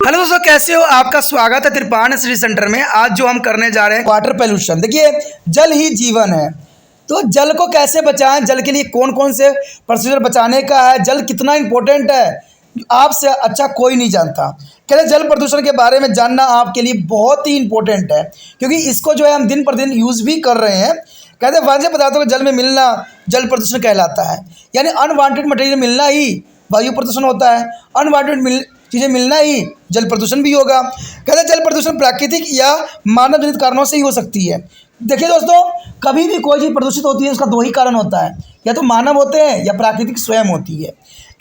Hello दोस्तों, कैसे हो? आपका स्वागत है त्रिपान श्री सेंटर में। आज जो हम करने जा रहे हैं वाटर पोल्यूशन। देखिए, जल ही जीवन है, तो जल को कैसे बचाएं, जल के लिए कौन कौन से प्रोसीजर बचाने का है, जल कितना इम्पोर्टेंट है, आपसे अच्छा कोई नहीं जानता। कहते हैं जल प्रदूषण के बारे में जानना आपके लिए बहुत ही इम्पोर्टेंट है, क्योंकि इसको जो है हम दिन पर दिन यूज़ भी कर रहे हैं। कहते हैं वाणिज्य पदार्थों को जल में मिलना जल प्रदूषण कहलाता है, यानी अनवांटेड मटेरियल मिलना ही वायु प्रदूषण होता है। अनवांटेड चीज़ें मिलना ही जल प्रदूषण भी होगा। कहते हैं जल प्रदूषण प्राकृतिक या मानव जनित कारणों से ही हो सकती है। देखिए दोस्तों, कभी भी कोई चीज़ प्रदूषित होती है उसका दो ही कारण होता है, या तो मानव होते हैं या प्राकृतिक स्वयं होती है।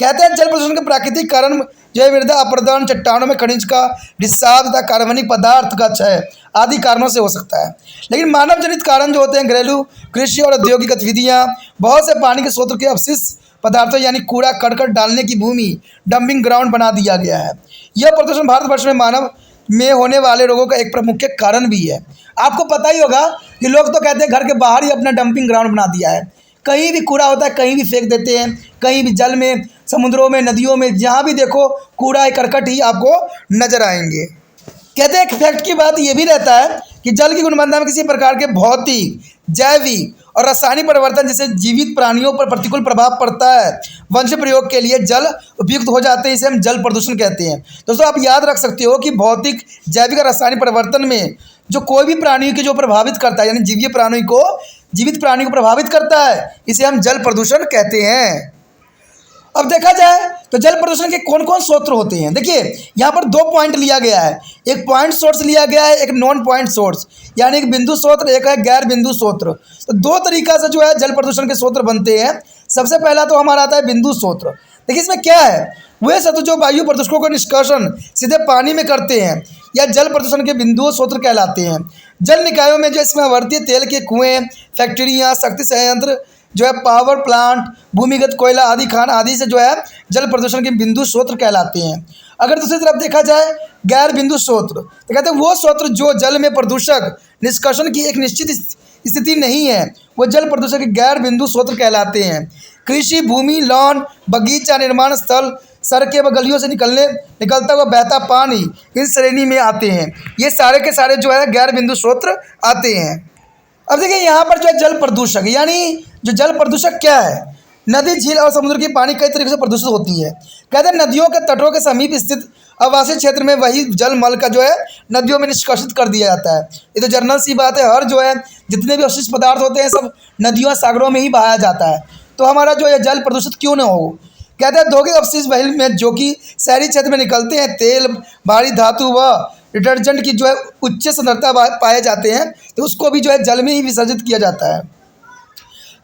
कहते हैं जल प्रदूषण के प्राकृतिक कारण जैव मृदा अपरदन, चट्टानों में खनिज का रिसाव तथा कार्बनिक पदार्थ का क्षय आदि कारणों से हो सकता है। लेकिन मानव जनित कारण जो होते हैं घरेलू, कृषि और औद्योगिक गतिविधियाँ, बहुत से पानी के स्रोत के अवशिष्ट पदार्थों यानी कूड़ा करकट डालने की भूमि डंपिंग ग्राउंड बना दिया गया है। यह प्रदूषण भारतवर्ष में मानव में होने वाले रोगों का एक प्रमुख कारण भी है। आपको पता ही होगा कि लोग तो कहते हैं घर के बाहर ही अपना डंपिंग ग्राउंड बना दिया है। कहीं भी कूड़ा होता है कहीं भी फेंक देते हैं, कहीं भी जल में, समुद्रों में, नदियों में, जहाँ भी देखो कूड़ा करकट ही आपको नजर आएंगे। कहते हैं एक फैक्ट की बात ये भी रहता है कि जल की गुणवत्ता में किसी प्रकार के भौतिक, जैविक और रासायनिक परिवर्तन जैसे जीवित प्राणियों पर प्रतिकूल प्रभाव पड़ता है, वंश प्रयोग के लिए जल उपयुक्त हो जाते हैं, इसे हम जल प्रदूषण कहते हैं। दोस्तों, आप याद रख सकते हो कि भौतिक, जैविक और रासायनिक परिवर्तन में जो कोई भी प्राणी को जो प्रभावित करता है, यानी जीवित प्राणी को प्रभावित करता है, इसे हम जल प्रदूषण कहते हैं। अब देखा जाए तो जल प्रदूषण के कौन कौन स्रोत होते हैं। देखिए, यहाँ पर दो पॉइंट लिया गया है, एक पॉइंट सोर्स लिया गया है, एक नॉन पॉइंट सोर्स, यानी एक बिंदु स्रोत, एक है गैर बिंदु स्रोत। तो दो तरीका से जो है जल प्रदूषण के स्रोत बनते हैं। सबसे पहला तो हमारा आता है बिंदु स्रोत। देखिए, इसमें क्या है, वे सत्व जो वायु प्रदूषकों का निष्कासन सीधे पानी में करते हैं या जल प्रदूषण के बिंदु स्रोत कहलाते हैं। जल निकायों में जो इसमें आवर्तीय तेल के कुएँ, फैक्ट्रियाँ, शक्ति संयंत्र जो है, पावर प्लांट, भूमिगत कोयला आदि खान आदि से जो है जल प्रदूषण के बिंदु स्रोत कहलाते हैं। अगर दूसरी तरफ देखा जाए गैर बिंदु स्रोत, तो कहते हैं वो स्रोत जो जल में प्रदूषक निष्कासन की एक निश्चित स्थिति नहीं है, वो जल प्रदूषण के गैर बिंदु स्रोत कहलाते हैं। कृषि भूमि, लॉन, बगीचा, निर्माण स्थल, सड़कें व गलियों से निकलता हुआ बहता पानी इस श्रेणी में आते हैं। ये सारे के सारे जो है गैर बिंदु स्रोत आते हैं। अब देखिए, यहाँ पर जो है जल प्रदूषक, यानी जो जल प्रदूषक क्या है, नदी, झील और समुद्र की पानी कई तरीके से प्रदूषित होती है। कहते हैं नदियों के तटों के समीप स्थित आवासीय क्षेत्र में वही जल मल का जो है नदियों में निष्कासित कर दिया जाता है। ये तो जनरल सी बात है, हर जो है जितने भी अवशिष्ट पदार्थ होते हैं सब नदियों सागरों में ही बहाया जाता है। तो हमारा जो है जल प्रदूषित क्यों न हो। कहते हैं औद्योगिक अवशिष्ट वही में जो कि शहरी क्षेत्र में निकलते हैं, तेल, भारी धातु व डिटर्जेंट की जो है उच्च सांद्रता पाए जाते हैं, तो उसको भी जो है जल में ही विसर्जित किया जाता है।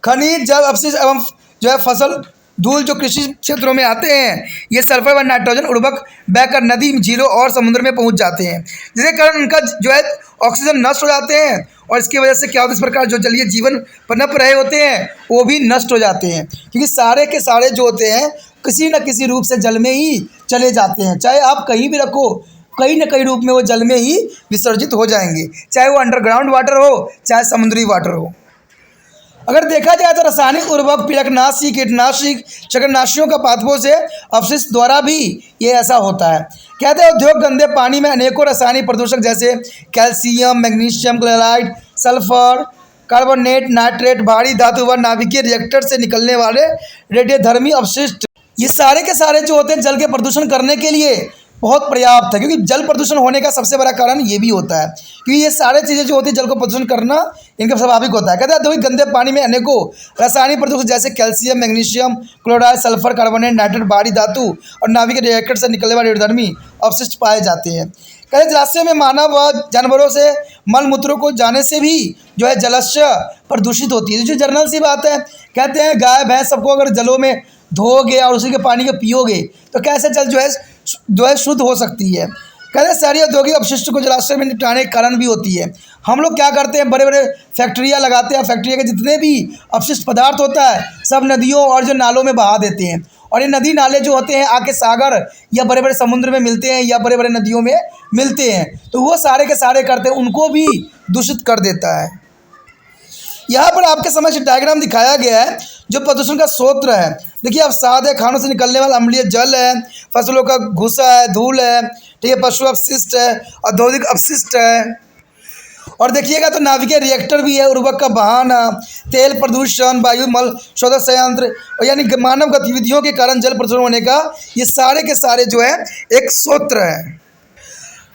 खनिज, जल अपशिष्ट एवं जो है फसल धूल जो कृषि क्षेत्रों में आते हैं, ये सल्फर व नाइट्रोजन उर्वरक बहकर नदी, झीलों और समुद्र में पहुंच जाते हैं, जिसके कारण उनका जो है ऑक्सीजन नष्ट हो जाते हैं, और इसकी वजह से क्या होता है, इस प्रकार जो जलीय जीवन पनप रहे होते हैं वो भी नष्ट हो जाते हैं, क्योंकि सारे के सारे जो होते हैं किसी न किसी रूप से जल में ही चले जाते हैं। चाहे आप कहीं भी रखो, कहीं न कहीं रूप में वो जल में ही विसर्जित हो जाएंगे, चाहे वो अंडरग्राउंड वाटर हो, चाहे समुद्री वाटर हो। अगर देखा जाए तो रासायनिक उर्वरक, पीड़कनाशी, कीटनाशी, शकरनाशियों का पाथवों से अवशिष्ट द्वारा भी ये ऐसा होता है। कहते हैं उद्योग गंदे पानी में अनेकों रासायनिक प्रदूषक जैसे calcium, magnesium chloride, sulphur, carbonate, nitrate, भारी धातु व नाभिकीय रिएक्टर से निकलने वाले रेडियोधर्मी अवशिष्ट, ये सारे के सारे जो होते हैं जल के प्रदूषण करने के लिए बहुत पर्याप्त है। क्योंकि जल प्रदूषण होने का सबसे बड़ा कारण ये भी होता है, क्योंकि ये सारे चीज़ें जो होती है जल को प्रदूषण करना इनका स्वाभाविक होता है। कहते हैं गंदे पानी में अनेकों रासायनिक प्रदूषक जैसे calcium, magnesium chloride, sulphur, carbonate, nitrate, भारी धातु और नाभिकीय रिएक्टर से निकलने वाले रेडियोधर्मी अवशिष्ट पाए जाते हैं। कहते हैं जलाशय में मानव व जानवरों से मल मूत्रों को जाने से भी जो है जलाशय प्रदूषित होती है। जो जनरल सी बात है, कहते हैं गाय भैंस सबको अगर जलों में धोओगे और उसी के पानी को पियोगे तो कैसे जल जो है शुद्ध हो सकती है। कहते हैं शहरी औद्योगिक अपशिष्ट को जलाशय में निपटाने के कारण भी होती है। हम लोग क्या करते हैं, बड़े बड़े फैक्ट्रियाँ लगाते हैं, फैक्ट्रिया के जितने भी अपशिष्ट पदार्थ होता है सब नदियों और जो नालों में बहा देते हैं, और ये नदी नाले जो होते हैं आके सागर या बड़े बड़े समुद्र में मिलते हैं या बड़े बड़े नदियों में मिलते हैं, तो वो सारे के सारे करते हैं उनको भी दूषित कर देता है। यहाँ पर आपके समक्ष डायग्राम दिखाया गया है जो प्रदूषण का स्रोत है। देखिए, अवसाद है, खानों से निकलने वाला अम्लीय जल है, फसलों का भूसा है, धूल है, ठीक है, पशु अपशिष्ट है, औद्योगिक अपशिष्ट है। और देखिएगा तो नाभिकीय रिएक्टर भी है, उर्वरक का बहाना, तेल प्रदूषण, वायुमल शोधक संयंत्र, और यानी मानव गतिविधियों के कारण जल प्रदूषण होने का ये सारे के सारे जो है एक सूत्र है।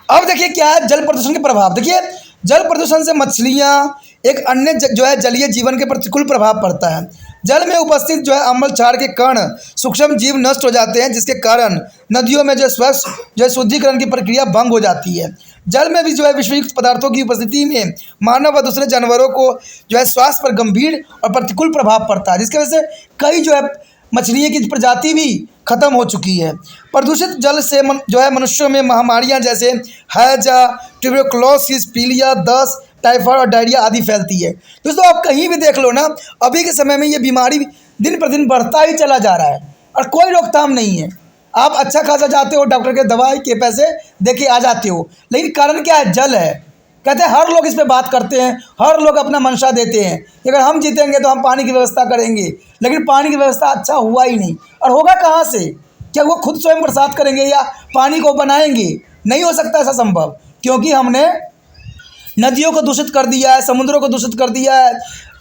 अब देखिए क्या है जल प्रदूषण के प्रभाव। देखिए जल प्रदूषण से मछलियाँ एक अन्य जो है जलीय जीवन के प्रतिकूल प्रभाव पड़ता है। जल में उपस्थित जो है अम्ल क्षार के कण सूक्ष्म जीव नष्ट हो जाते हैं, जिसके कारण नदियों में जो स्वच्छ जो है शुद्धिकरण की प्रक्रिया भंग हो जाती है। जल में भी जो है विषयुक्त पदार्थों की उपस्थिति में मानव व दूसरे जानवरों को जो है स्वास्थ्य पर गंभीर और प्रतिकूल प्रभाव पड़ता है, जिसकी वजह से कई जो है मछलियों की प्रजाति भी खत्म हो चुकी है। प्रदूषित जल से जो है मनुष्यों में महामारियां जैसे हैजा, ट्यूबरकुलोसिस, पीलिया, दस्त, टाइफाइड और डायरिया आदि फैलती है। दोस्तों आप कहीं भी देख लो ना, अभी के समय में ये बीमारी दिन पर दिन बढ़ता ही चला जा रहा है और कोई रोकथाम नहीं है। आप अच्छा खासा जाते हो, डॉक्टर के दवाई के पैसे दे के आ जाते हो, लेकिन कारण क्या है? जल है। कहते हैं हर लोग इस पे बात करते हैं, हर लोग अपना मंशा देते हैं कि अगर हम जीतेंगे तो हम पानी की व्यवस्था करेंगे, लेकिन पानी की व्यवस्था अच्छा हुआ ही नहीं। और होगा कहाँ से? क्या वो खुद स्वयं बरसात करेंगे या पानी को बनाएंगे? नहीं हो सकता ऐसा संभव, क्योंकि हमने नदियों को दूषित कर दिया है, समुद्रों को दूषित कर दिया है,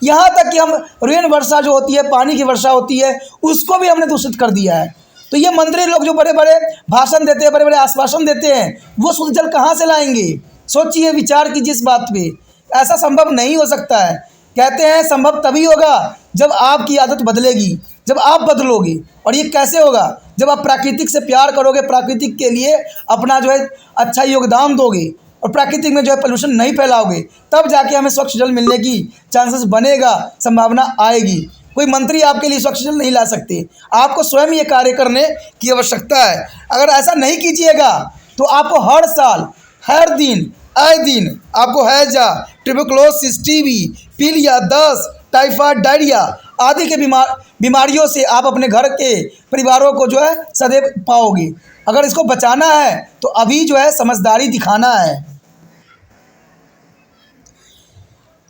यहाँ तक कि हम रेन वर्षा जो होती है, पानी की वर्षा होती है, उसको भी हमने दूषित कर दिया है। तो ये मंत्री लोग जो बड़े बड़े भाषण देते हैं, बड़े बड़े आश्वासन देते हैं, वो शुद्ध जल कहाँ से लाएंगे? सोचिए, विचार कीजिए इस बात पे। ऐसा संभव नहीं हो सकता है। कहते हैं संभव तभी होगा जब आपकी आदत बदलेगी, जब आप बदलोगे। और ये कैसे होगा? जब आप प्राकृतिक से प्यार करोगे, प्राकृतिक के लिए अपना जो है अच्छा योगदान दोगे और प्राकृतिक में जो है पोल्यूशन नहीं फैलाओगे, तब जाके हमें स्वच्छ जल मिलने की चांसेस बनेगा, संभावना आएगी। कोई मंत्री आपके लिए स्वच्छ जल नहीं ला सकते, आपको स्वयं ये कार्य करने की आवश्यकता है। अगर ऐसा नहीं कीजिएगा तो आपको हर साल, हर दिन, आए दिन आपको हैजा, ट्यूबरकुलोसिस, टीबी, पीलिया, दस्त, टाइफाइड, डायरिया आदि के बीमारियों से आप अपने घर के परिवारों को जो है सदैव पाओगे। अगर इसको बचाना है तो अभी जो है समझदारी दिखाना है।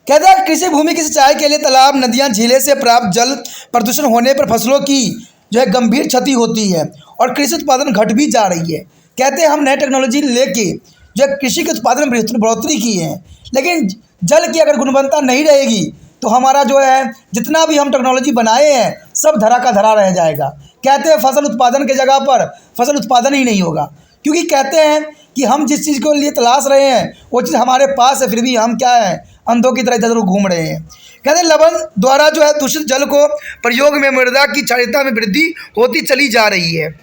कहते हैं कृषि भूमि की सिंचाई के लिए तालाब, नदियां, झीलें से प्राप्त जल प्रदूषण होने पर फसलों की जो है गंभीर क्षति होती है और कृषि उत्पादन घट भी जा रही है। कहते हैं हम नए टेक्नोलॉजी लेके जो है कृषि के उत्पादन में बढ़ोतरी की है, लेकिन जल की अगर गुणवत्ता नहीं रहेगी तो हमारा जो है जितना भी हम टेक्नोलॉजी बनाए हैं सब धरा का धरा रह जाएगा। कहते हैं फसल उत्पादन के जगह पर फसल उत्पादन ही नहीं होगा, क्योंकि कहते हैं कि हम जिस चीज़ के लिए तलाश रहे हैं वो चीज़ हमारे पास है, फिर भी हम क्या है, अंधों की तरह इधर घूम रहे हैं। कहते हैं लवण द्वारा जो है दूषित जल को प्रयोग में मृदा की क्षारीयता में वृद्धि होती चली जा रही है,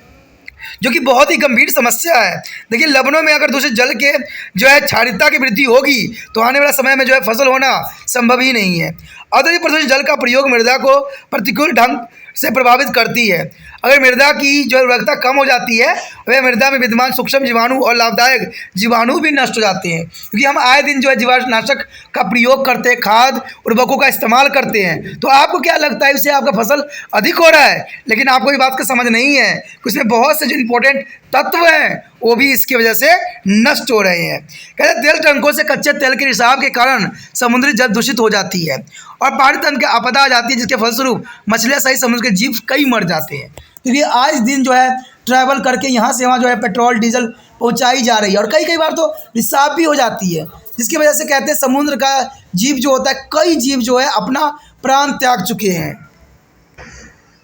जो कि बहुत ही गंभीर समस्या है। देखिए लवणों में अगर दूषित जल के जो है क्षारीयता की वृद्धि होगी तो आने वाले समय में जो है फसल होना संभव ही नहीं है। औद्योगिक प्रदूषित जल का प्रयोग मृदा को प्रतिकूल ढंग से प्रभावित करती है। अगर मृदा की जो उर्वरकता कम हो जाती है, वह मृदा में विद्यमान सूक्ष्म जीवाणु और लाभदायक जीवाणु भी नष्ट हो जाते हैं, क्योंकि हम आए दिन जो है जीवाणुनाशक का प्रयोग करते हैं, खाद उर्वरकों का इस्तेमाल करते हैं। तो आपको क्या लगता है उससे आपका फसल अधिक हो रहा है, लेकिन आपको ये बात का समझ नहीं है कि उसमें बहुत से जो इंपॉर्टेंट तत्व हैं वो भी इसकी वजह से नष्ट हो रहे हैं। कहते हैं तेल टंकों से कच्चे तेल के रिसाव के कारण समुद्री जल दूषित हो जाती है और पानी तंत्र की आपदा आ जाती है, जिसके फलस्वरूप मछलियाँ सहित समुद्र के जीव कई मर जाते हैं। क्योंकि आज दिन जो है ट्रैवल करके यहाँ से वहाँ जो है पेट्रोल डीजल पहुँचाई जा रही है और कई कई बार तो रिसाव भी हो जाती है, जिसकी वजह से कहते हैं समुद्र का जीव जो होता है, कई जीव जो है अपना प्राण त्याग चुके हैं।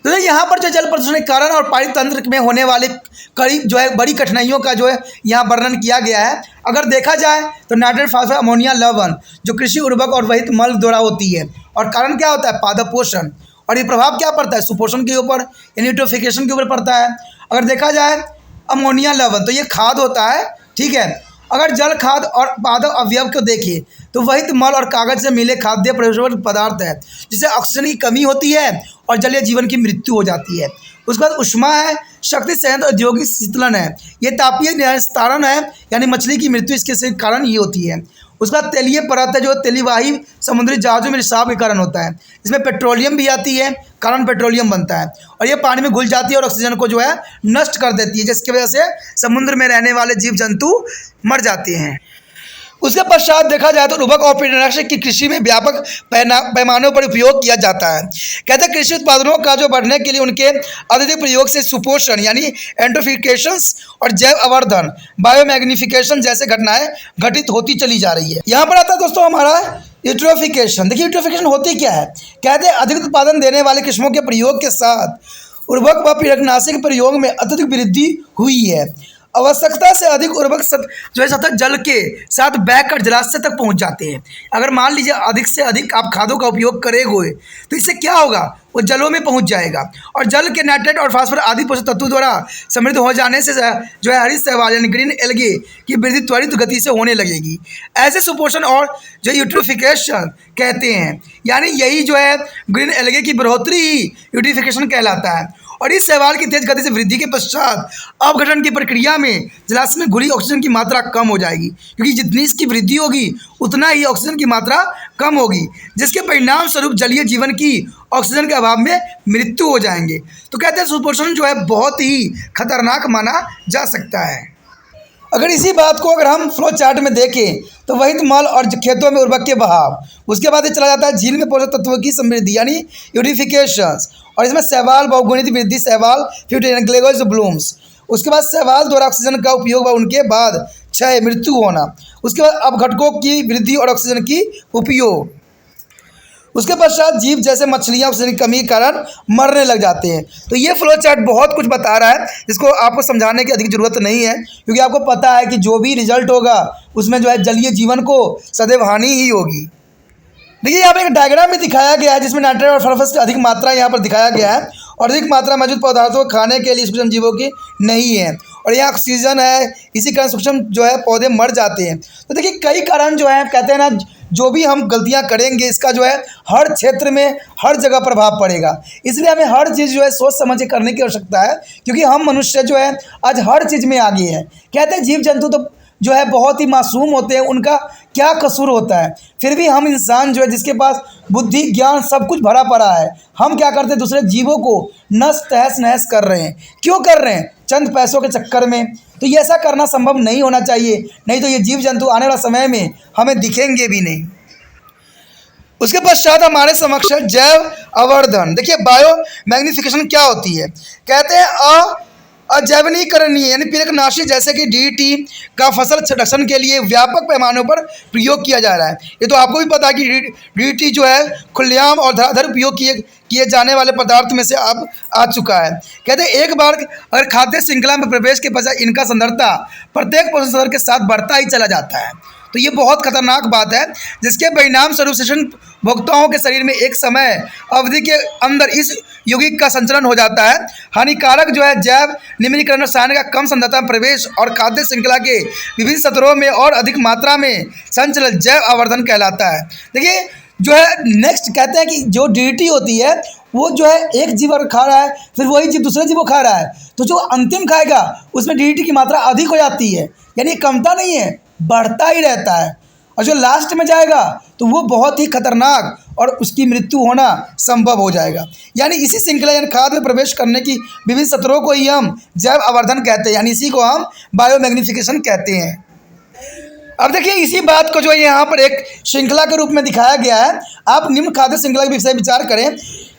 तो यहाँ पर जो जल प्रदूषण के कारण और पानी तंत्र में होने वाले कई जो है बड़ी कठिनाइयों का जो है यहाँ वर्णन किया गया है। अगर देखा जाए तो नाइट्रेट, फास्फोरस, अमोनिया, लवण जो कृषि उर्वरक और वहित मल द्वारा होती है, और कारण क्या होता है? पादप पोषण। और ये प्रभाव क्या पड़ता है? सुपोषण के ऊपर, यूट्रोफिकेशन के ऊपर पड़ता है। अगर देखा जाए अमोनिया, लवण तो ये खाद होता है, ठीक है। अगर जल, खाद और पादप अवयव को देखें तो वहित मल और कागज से मिले खाद्य प्रयोजन पदार्थ है, जिससे ऑक्सीजन की कमी होती है और जलीय जीवन की मृत्यु हो जाती है। उसके बाद उष्मा है, शक्ति संयंत्र, औद्योगिक शीतलन है, ये तापीय निस्तारण है, यानी मछली की मृत्यु इसके कारण ये होती है। उसका तेलीय परत है, जो तेलीवाही समुद्री जहाज़ों में रिसाव के कारण होता है। इसमें पेट्रोलियम भी आती है, कारण पेट्रोलियम बनता है और ये पानी में घुल जाती है और ऑक्सीजन को जो है नष्ट कर देती है, जिसकी वजह से समुद्र में रहने वाले जीव जंतु मर जाते हैं। उसके पश्चात देखा जाए तो उर्वरक और कीटनाशक की कृषि में व्यापक पैमानों पर उपयोग किया जाता है। कहते हैं कृषि उत्पादनों का जो बढ़ने के लिए उनके अत्यधिक प्रयोग से सुपोषण यानी एंट्रोफिकेशंस और जैव अवर्धन बायोमैग्निफिकेशन जैसे घटनाएं घटित होती चली जा रही है। यहाँ पर आता है दोस्तों हमारा यूट्रोफिकेशन। देखिए यूट्रोफिकेशन होती क्या है। कहते हैं अधिक उत्पादन देने वाले किस्मों के प्रयोग के साथ उर्वरक व कीटनाशक के प्रयोग में अत्यधिक वृद्धि हुई है। आवश्यकता से अधिक उर्वरक जो है सतत जल के साथ बहकर जलाशय तक पहुंच जाते हैं। अगर मान लीजिए अधिक से अधिक आप खादों का उपयोग करेंगे तो इससे क्या होगा, वो जलों में पहुंच जाएगा और जल के नाइट्रेट और फास्फोरस आदि पोषक तत्वों द्वारा समृद्ध हो जाने से जो है हरित शैवाल यानी ग्रीन एल्गे की वृद्धि त्वरित गति से होने लगेगी। ऐसे सुपोषण और जो यूट्रोफिकेशन कहते हैं, यानी यही जो है ग्रीन एल्गे की बढ़ोतरी ही यूट्रोफिकेशन कहलाता है। और इस शैवाल की तेज गति से वृद्धि के पश्चात अपघटन की प्रक्रिया में जलाशय में घुली ऑक्सीजन की मात्रा कम हो जाएगी, क्योंकि जितनी इसकी वृद्धि होगी उतना ही ऑक्सीजन की मात्रा कम होगी, जिसके परिणाम स्वरूप जलीय जीवन की ऑक्सीजन के अभाव में मृत्यु हो जाएंगे। तो कहते हैं सुपोषण जो है बहुत ही खतरनाक माना जा सकता है। अगर इसी बात को अगर हम फ्लो चार्ट में देखें तो वही मल और खेतों में उर्वरक के बहाव, उसके बाद ये चला जाता है झील में पोषक तत्वों की समृद्धि यानी यूटिफिकेशन, और इसमें शैवाल बहुगुणित वृद्धि शैवाल ग्लेगोज ब्लूम्स, उसके बाद शैवाल द्वारा ऑक्सीजन का उपयोग व उनके बाद क्षय मृत्यु होना, उसके बाद अपघटकों की वृद्धि और ऑक्सीजन की उपयोग, उसके पश्चात जीव जैसे मछलियाँ ऑक्सीजन की कमी के कारण मरने लग जाते हैं। तो ये फ्लो चार्ट बहुत कुछ बता रहा है, जिसको आपको समझाने की अधिक ज़रूरत नहीं है, क्योंकि आपको पता है कि जो भी रिजल्ट होगा उसमें जो है जलीय जीवन को सदैव हानि ही होगी। देखिए यहाँ पर एक डायग्राम भी दिखाया गया है जिसमें नाइट्रेट और फास्फोरस की अधिक मात्रा यहाँ पर दिखाया गया है और अधिक मात्रा मौजूद पदार्थों को खाने के लिए सूक्ष्म जीवों की नहीं है, और यहाँ ऑक्सीजन है, इसी कारण सूक्ष्म जो है पौधे मर जाते हैं। तो देखिए कई कारण जो है कहते हैं ना, जो भी हम गलतियाँ करेंगे इसका जो है हर क्षेत्र में हर जगह प्रभाव पड़ेगा, इसलिए हमें हर चीज़ जो है सोच समझ के करने की आवश्यकता है, क्योंकि हम मनुष्य जो है आज हर चीज़ में आगे हैं। कहते हैं जीव जंतु तो जो है बहुत ही मासूम होते हैं, उनका क्या कसूर होता है, फिर भी हम इंसान जो है जिसके पास बुद्धि ज्ञान सब कुछ भरा पड़ा है, हम क्या करते हैं दूसरे जीवों को नस तहस नहस कर रहे हैं। क्यों कर रहे हैं? चंद पैसों के चक्कर में। तो ये ऐसा करना संभव नहीं होना चाहिए, नहीं तो ये जीव जंतु आने वाला समय में हमें दिखेंगे भी नहीं। उसके पश्चात हमारे समक्ष है जैव अवर्धन। देखिए बायो मैग्निफिकेशन क्या होती है। कहते हैं अजैवनीकरणीय यानी पीड़कनाशी जैसे कि डीडीटी का फसल संरक्षण के लिए व्यापक पैमानों पर प्रयोग किया जा रहा है। ये तो आपको भी पता है कि डीडीटी जो है खुलेआम और धराधर उपयोग किए जाने वाले पदार्थ में से अब आ चुका है। कहते हैं एक बार अगर खाद्य श्रृंखला में प्रवेश के बजाय इनका सांद्रता प्रत्येक पोषण स्तर के साथ बढ़ता ही चला जाता है। तो ये बहुत खतरनाक बात है, जिसके परिणाम स्वरूप सेशन भोक्ताओं के शरीर में एक समय अवधि के अंदर इस यौगिक का संचलन हो जाता है। हानिकारक जो है जैव निम्नीकरण रसायन का कम सांद्रता में प्रवेश और खाद्य श्रृंखला के विभिन्न स्तरों में और अधिक मात्रा में संचलन जैव आवर्धन कहलाता है। देखिए जो है नेक्स्ट कहते हैं कि जो डीडीटी होती है वो जो है एक जीव अगर खा रहा है फिर वही जीव दूसरे जीव को खा रहा है, तो जो अंतिम खाएगा उसमें डीडीटी की मात्रा अधिक हो जाती है, यानी कमता नहीं है, बढ़ता ही रहता है, और जो लास्ट में जाएगा तो वो बहुत ही खतरनाक और उसकी मृत्यु होना संभव हो जाएगा। यानी इसी श्रृंखला यानी खाद्य में प्रवेश करने की विभिन्न स्तरों को ही हम जैव आवर्धन कहते हैं, यानी इसी को हम बायोमैग्निफिकेशन कहते हैं। अब देखिए इसी बात को जो है यहाँ पर एक श्रृंखला के रूप में दिखाया गया है। आप निम्न खाद्य श्रृंखला के विषय विचार करें।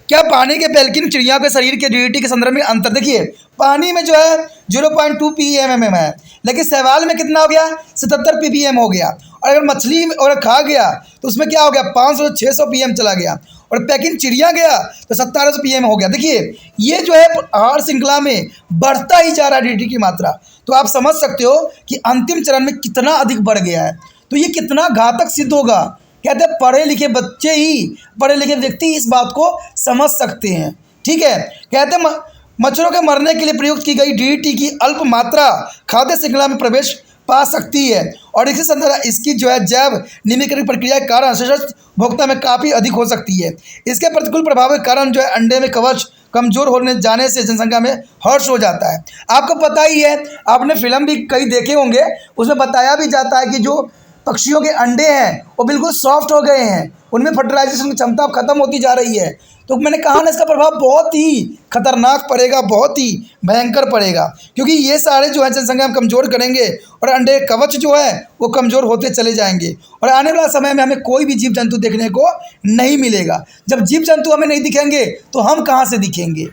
क्या पानी के पेल्किन चिड़िया के शरीर के डीडीटी के संदर्भ में अंतर? देखिए पानी में जो है 0.2 ppm है, लेकिन शैवाल में कितना हो गया? 77 ppm हो गया, और अगर मछली और खा गया तो उसमें क्या हो गया? 500-600 pm चला गया, और पैकिंग चिड़िया गया तो 1700 pm हो गया। देखिए ये जो है आहार श्रृंखला में बढ़ता ही जा रहा है डीडीटी की मात्रा, तो आप समझ सकते हो कि अंतिम चरण में कितना अधिक बढ़ गया है, तो ये कितना घातक सिद्ध होगा। कहते हैं पढ़े लिखे बच्चे ही, पढ़े लिखे व्यक्ति इस बात को समझ सकते हैं। ठीक है, कहते हैं मच्छरों के मरने के लिए प्रयुक्त की गई डीडीटी की अल्प मात्रा खाद्य श्रृंखला में प्रवेश पा सकती है, और इसी संदर्भ इसकी जो है जैव निम्नीकरण प्रक्रिया के कारण सशस्त्र भोक्ता में काफ़ी अधिक हो सकती है। इसके प्रतिकूल प्रभाव के कारण जो है अंडे में कवच कमजोर होने जाने से जनसंख्या में हर्ष हो जाता है। आपको पता ही है, आपने फिल्म भी कई देखे होंगे, उसमें बताया भी जाता है कि जो पक्षियों के अंडे हैं वो बिल्कुल सॉफ्ट हो गए हैं, उनमें फर्टिलाइजेशन की क्षमता खत्म होती जा रही है। तो मैंने कहा ना, इसका प्रभाव बहुत ही खतरनाक पड़ेगा, बहुत ही भयंकर पड़ेगा, क्योंकि ये सारे जो है जनसंख्या हम कमज़ोर करेंगे और अंडे कवच जो है वो कमज़ोर होते चले जाएंगे और आने वाला समय में हमें कोई भी जीव जंतु देखने को नहीं मिलेगा। जब जीव जंतु हमें नहीं दिखेंगे तो हम कहाँ से दिखेंगे।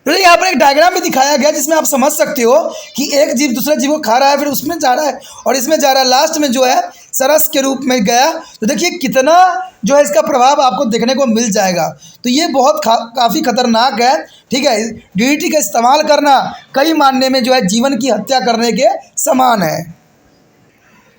तो यहाँ पर एक डायग्राम भी दिखाया गया जिसमें आप समझ सकते हो कि एक जीव दूसरे जीव को खा रहा है, फिर उसमें जा रहा है और इसमें जा रहा है, लास्ट में जो है सरस के रूप में गया। तो देखिए कितना जो है इसका प्रभाव आपको देखने को मिल जाएगा। तो ये बहुत काफ़ी खतरनाक है। ठीक है, डीडीटी का इस्तेमाल करना कई मायने में जो है जीवन की हत्या करने के समान है।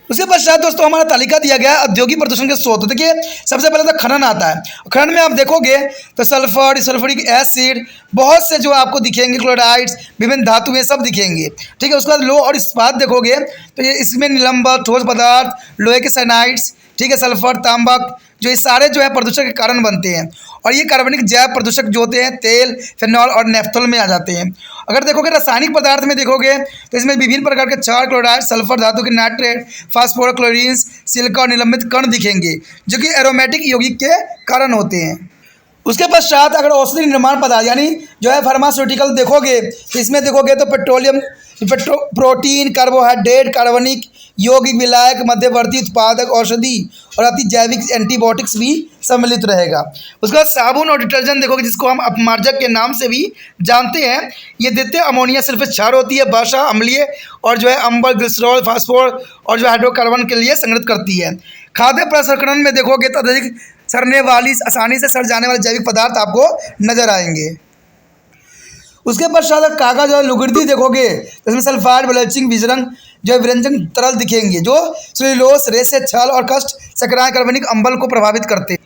उसके पश्चात दोस्तों हमारा तालिका दिया गया है औद्योगिक प्रदूषण के स्रोत। देखिए सबसे पहले तो खनन आता है। खनन में आप देखोगे तो सल्फर, सल्फ्यूरिक एसिड, बहुत से जो आपको दिखेंगे, क्लोराइड्स, विभिन्न धातुएं सब दिखेंगे। ठीक है, उसके बाद लोह और इस्पात देखोगे तो ये इसमें निलंबन, ठोस पदार्थ, लोहे के साइनाइड्स, ठीक है, सल्फर, तांबक, जो ये सारे जो है प्रदूषण के कारण बनते हैं। और ये कार्बनिक जैव प्रदूषक जो होते हैं तेल, फेनॉल और नेफ्थोल में आ जाते हैं। अगर देखोगे रासायनिक पदार्थ में देखोगे तो इसमें विभिन्न प्रकार के क्षार, क्लोराइड, सल्फर धातु के नाइट्रेट, फास्फोरस, क्लोरीन्स, सिलिका और निलंबित कण दिखेंगे जो कि एरोमेटिक यौगिक के कारण होते हैं। उसके पश्चात अगर औषधि निर्माण पदार्थ यानी जो है फार्मास्यूटिकल देखोगे तो इसमें देखोगे तो पेट्रोलियम, प्रोटीन, कार्बोहाइड्रेट, कार्बनिक, यौगिक, विलायक, मध्यवर्ती उत्पादक, औषधि और अति जैविक एंटीबायोटिक्स भी सम्मिलित रहेगा। उसके बाद साबुन और डिटर्जेंट देखोगे जिसको हम अपमार्जक के नाम से भी जानते हैं। ये द्वितीय अमोनिया सल्फेट क्षार होती है, वर्षा अम्लीय और जो है अम्बर, ग्लिसरॉल, फास्फोर और जो हाइड्रोकार्बन के लिए संग्रहित करती है। खाद्य प्रसंस्करण में देखोगे तो अत्यधिक सड़ने वाली, आसानी से सड़ जाने वाले जैविक पदार्थ आपको नजर आएंगे। उसके पश्चात कागज और लुगदी देखोगे तो इसमें सल्फाइड, ब्लीचिंग, विजरंग जो है विरंजन तरल दिखेंगे जो सेलुलोस, रेसे, छाल और कष्ट सक्राय कार्बनिक अम्ल को प्रभावित करते हैं।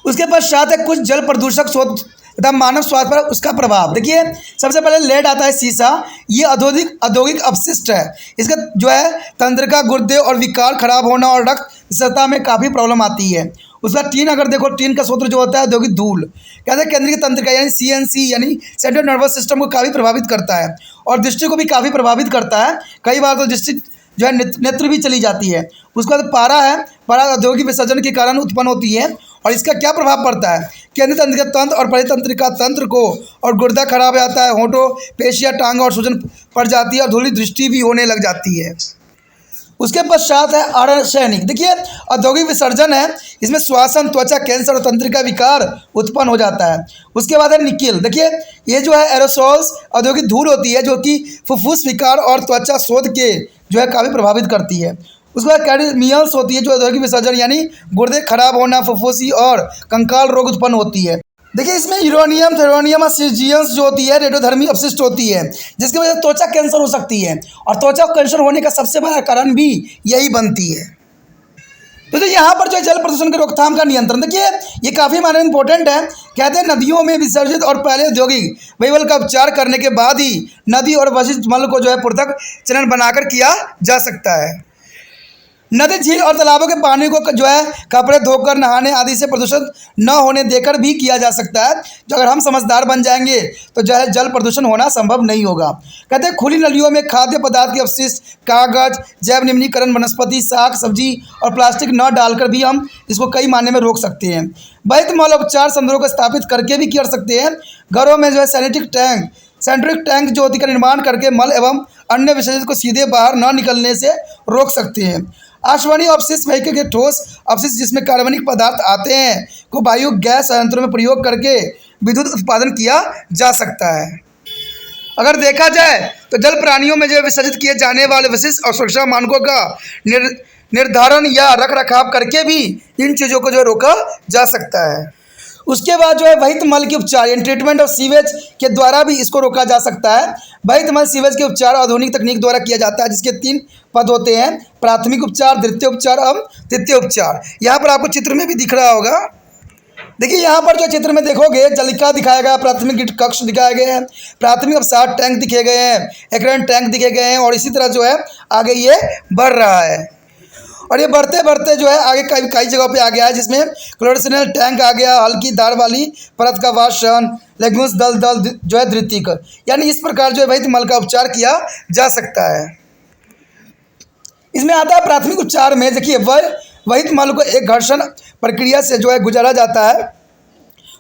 उसके पश्चात है कुछ जल प्रदूषक स्रोत तथा मानव स्वास्थ्य पर उसका प्रभाव। देखिए सबसे पहले लेड आता है, शीशा, ये औद्योगिक अपशिष्ट है। इसका जो है तंत्रिका, गुर्दे और विकार, खराब होना और रक्त सतह में काफ़ी प्रॉब्लम आती है। उसका टीन अगर देखो, टीन का स्रोत जो होता है औद्योगिक धूल, कहते हैं केंद्रीय तंत्रिका यानी सीएनसी यानी सेंट्रल नर्वस सिस्टम को काफ़ी प्रभावित करता है और दृष्टि को भी काफ़ी प्रभावित करता है। कई बार तो दृष्टि जो है नेत्र भी चली जाती है। उसके बाद पारा है, पारा औद्योगिक विसर्जन के कारण उत्पन्न होती है और इसका क्या प्रभाव पड़ता है, केंद्रीय तंत्रिका तंत्र और परितंत्रिका तंत्र को, और गुर्दा खराब हो जाता है, होठों, पेशियाँ, टांगों और सूजन पड़ जाती है और धुली दृष्टि भी होने लग जाती है। उसके पश्चात है आर्सेनिक। देखिए औद्योगिक विसर्जन है, इसमें श्वसन, त्वचा कैंसर और तंत्रिका विकार उत्पन्न हो जाता है। उसके बाद है निकिल। देखिए ये जो है एरोसोल्स, औद्योगिक धूल होती है जो कि फुफ्फुस विकार और त्वचा शोध के जो है काफ़ी प्रभावित करती है। उसके बाद कैडमियल्स होती है जो औद्योगिक विसर्जन यानी गुर्दे खराब होना, फुफ्फुसी और कंकाल रोग उत्पन्न होती है। देखिए इसमें यूरेनियम, थेरोनियम और सीजियंस जो होती है रेडियोधर्मी अपशिष्ट होती है जिसकी वजह से त्वचा कैंसर हो सकती है और त्वचा कैंसर होने का सबसे बड़ा कारण भी यही बनती है। तो यहाँ पर जो है जल प्रदूषण के रोकथाम का नियंत्रण, देखिए ये काफ़ी मायने इंपॉर्टेंट है। कहते हैं नदियों में विसर्जित और पहले औद्योगिक वहीवल का उपचार करने के बाद ही नदी और वशिष्ठ मल को जो है पृथक चरण बनाकर किया जा सकता है। नदी, झील और तालाबों के पानी को जो है कपड़े धोकर, नहाने आदि से प्रदूषण न होने देकर भी किया जा सकता है। जो अगर हम समझदार बन जाएंगे तो जो है जल प्रदूषण होना संभव नहीं होगा। कहते हैं खुली नलियों में खाद्य पदार्थ के अवशिष्ट, कागज, जैव निम्नीकरण, वनस्पति, साग सब्जी और प्लास्टिक न डालकर भी हम इसको कई मायने में रोक सकते हैं। वैध मल उपचार संदर्भों को स्थापित करके भी कर सकते हैं। घरों में जो है सेंट्रिक टैंक जो होती का निर्माण करके मल एवं अन्य विसर्जित को सीधे बाहर न निकलने से रोक सकते हैं। आश्वनीय अपशिष्ट वही के ठोस अपशिष्ट जिसमें कार्बनिक पदार्थ आते हैं को वायु गैस संयंत्रों में प्रयोग करके विद्युत उत्पादन किया जा सकता है। अगर देखा जाए तो जल प्राणियों में जो विसर्जित किए जाने वाले विशिष्ट और सुरक्षा मानकों का निर्धारण या रख रखाव करके भी इन चीज़ों को जो रोका जा सकता है। उसके बाद जो है वहित मल के उपचार यानी ट्रीटमेंट ऑफ सीवेज के द्वारा भी इसको रोका जा सकता है। वहित मल सीवेज के उपचार आधुनिक तकनीक द्वारा किया जाता है जिसके 3 पद होते हैं, प्राथमिक उपचार, द्वितीय उपचार और तृतीय उपचार। यहाँ पर आपको चित्र में भी दिख रहा होगा। देखिए यहाँ पर जो चित्र में देखोगे जलिका दिखाया गया, प्राथमिक कक्ष दिखाए गए हैं, प्राथमिक अवसाद टैंक दिखे गए हैं, एक्रेंट टैंक दिखे गए हैं और इसी तरह जो है आगे ये बढ़ रहा है और ये बढ़ते बढ़ते जो है आगे कई जगहों पे आ गया है जिसमें क्लोरोसिनल टैंक आ गया, हल्की दार वाली परत का वाष्पन, लेग्यूम्स दल जो है द्वितीयक, यानी इस प्रकार जो है वहित मल का उपचार किया जा सकता है। इसमें आता है प्राथमिक उपचार में। देखिए वहित मल को एक घर्षण प्रक्रिया से जो है गुजारा जाता है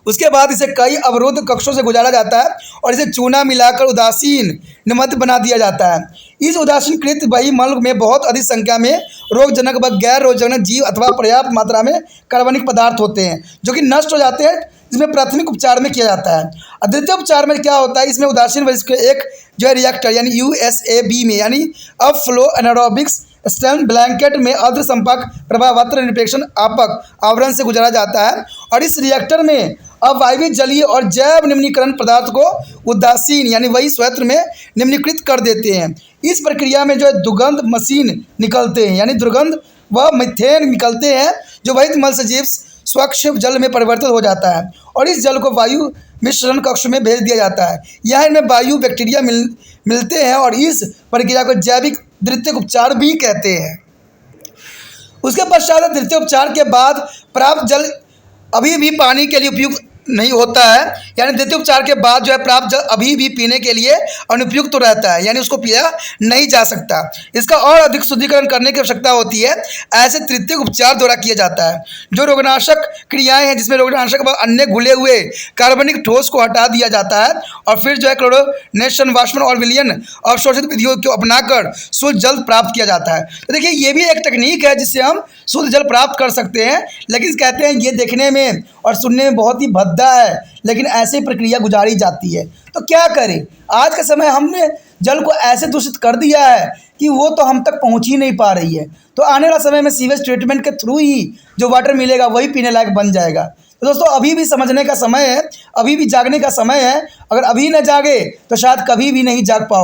उसके बाद इसे कई अवरुद्ध कक्षों से गुजारा जाता है और इसे चूना मिलाकर उदासीन निमग्न बना दिया जाता है। इस उदासीनकृत वायुमंडल में बहुत अधिक संख्या में रोगजनक व गैर रोगजनक जीव अथवा पर्याप्त मात्रा में कार्बनिक पदार्थ होते हैं जो कि नष्ट हो जाते हैं, जिसमें प्राथमिक उपचार में किया जाता है। द्वितीय उपचार में क्या होता है, इसमें उदासीन वस्तु के एक जो है रिएक्टर यानी USAB में यानी अब फ्लो एनारोबिक्स स्टेम ब्लैंकेट में अर्ध संपर्क प्रभावत्र निरपेक्षण आपक आवरण से गुजारा जाता है और इस रिएक्टर में अब वायवीय जलीय और जैव निम्नीकरण पदार्थ को उदासीन यानी वही स्वत्र में निम्नीकृत कर देते हैं। इस प्रक्रिया में जो है दुर्गंध मशीन निकलते हैं यानी दुर्गंध व मीथेन निकलते हैं जो वही मल से जीव स्वच्छ जल में परिवर्तित हो जाता है और इस जल को वायु मिश्रण कक्ष में भेज दिया जाता है। यहाँ इनमें वायु बैक्टीरिया मिलते हैं और इस प्रक्रिया को जैविक द्वितीयक उपचार भी कहते हैं। उसके पश्चात तृतीय उपचार के बाद प्राप्त जल अभी भी पानी के लिए उपयुक्त नहीं होता है, यानी द्वितीय उपचार के बाद जो है प्राप्त जल अभी भी पीने के लिए अनुपयुक्त तो रहता है, यानी उसको पिया नहीं जा सकता। इसका और अधिक शुद्धिकरण करने की आवश्यकता होती है, ऐसे तृतीय उपचार द्वारा किया जाता है। जो रोगनाशक क्रियाएं हैं जिसमें रोगनाशक व अन्य घुले हुए कार्बनिक ठोस को हटा दिया जाता है और फिर जो है क्लोरोनेशन वाष्पन और विलयन अवशोषित विधियों को अपनाकर शुद्ध जल प्राप्त किया जाता है। तो देखिए ये भी एक तकनीक है जिससे हम शुद्ध जल प्राप्त कर सकते हैं, लेकिन कहते हैं ये देखने में और सुनने में बहुत ही भद्दा है, लेकिन ऐसे प्रक्रिया गुजारी जाती है। तो क्या करें, आज के समय हमने जल को ऐसे दूषित कर दिया है कि वो तो हम तक पहुंच ही नहीं पा रही है। तो आने वाला समय में सीवेज ट्रीटमेंट के थ्रू ही जो वाटर मिलेगा वही पीने लायक बन जाएगा। तो दोस्तों अभी भी समझने का समय है, अभी भी जागने का समय है। अगर अभी न जागे तो शायद कभी भी नहीं जाग पाओ।